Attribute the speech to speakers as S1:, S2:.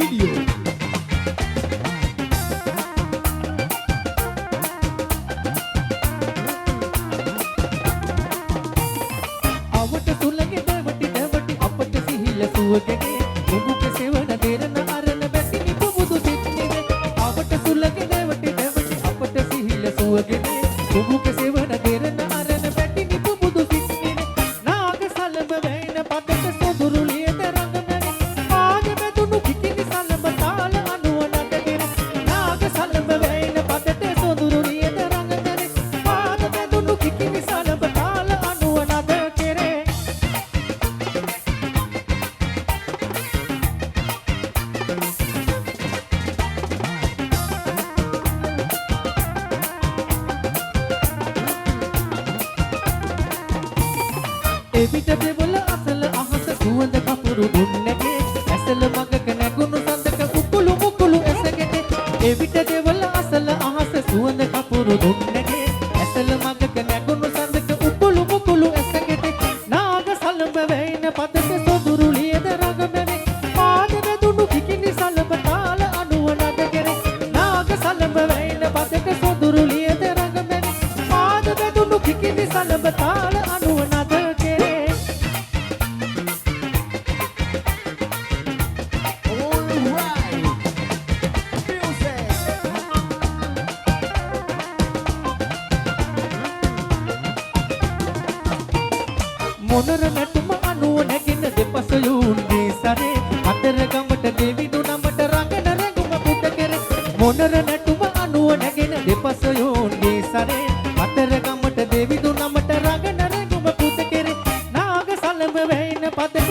S1: video.
S2: අවට සුළඟ දැවටි දැවටි අපට සිහිල සුවගෙන ඔබගේ සෙවන දෙරන අරන බැසිනි පුබුදු සිටිනේ. අවට සුළඟ දැවටි දැවටි අපට සිහිල සුවගෙන ඔබගේ සෙවන දෙරන අරන බැටිනි පුබුදු සිටිනේ. නාග සලඹ වැයින පදක සොදුරු ලියද රඟනනේ. ආග බැදුණු කිකිනි සලඹ තාල අනුව නටගෙන. නාග සලඹ වැයින පදක සොදුරු ලියද රඟනනේ. ආග බැදුණු කිකිනි සලඹ තාල අනුව නද කෙරේ. එවිට දෙවල අසල අහස සුවඳ කපුරු දුන්නගේ ඇසල මගක නැගුණු සඳක උකුළු මුකුළු ඇසගෙන. එවිට දෙවල අසල අහස සුවඳ කපුරු දුන්නගේ ඇසල මගක නැගුණු සඳක උකුළු මුකුළු ඇසගෙන. නාග සලඹ වැයින පදක සොදුරු ලියද රඟමනේ. පාද වැදුණු කිකිනි සලඹ තාල අනුව නඩගෙන. නාග සලඹ වැයින පදක සොදුරු ලියද රඟමනේ. පාද වැදුණු කිකිනි සලඹ තාල අනුව නද කෙරේ. මොනර නැටුම අනුව නැගෙන දෙපස යූන්ගේ සරේ අතර ගමට දෙවිදු නමට රඟන රැඟුම පුත කෙරේ. මොනර නැටුම අනුව නැගෙන දෙපස යූන්ගේ සරේ අතර ගමට දෙවිදු නමට රඟන රැඟුම පුත කෙරේ. නාග සලඹ වැයින පදක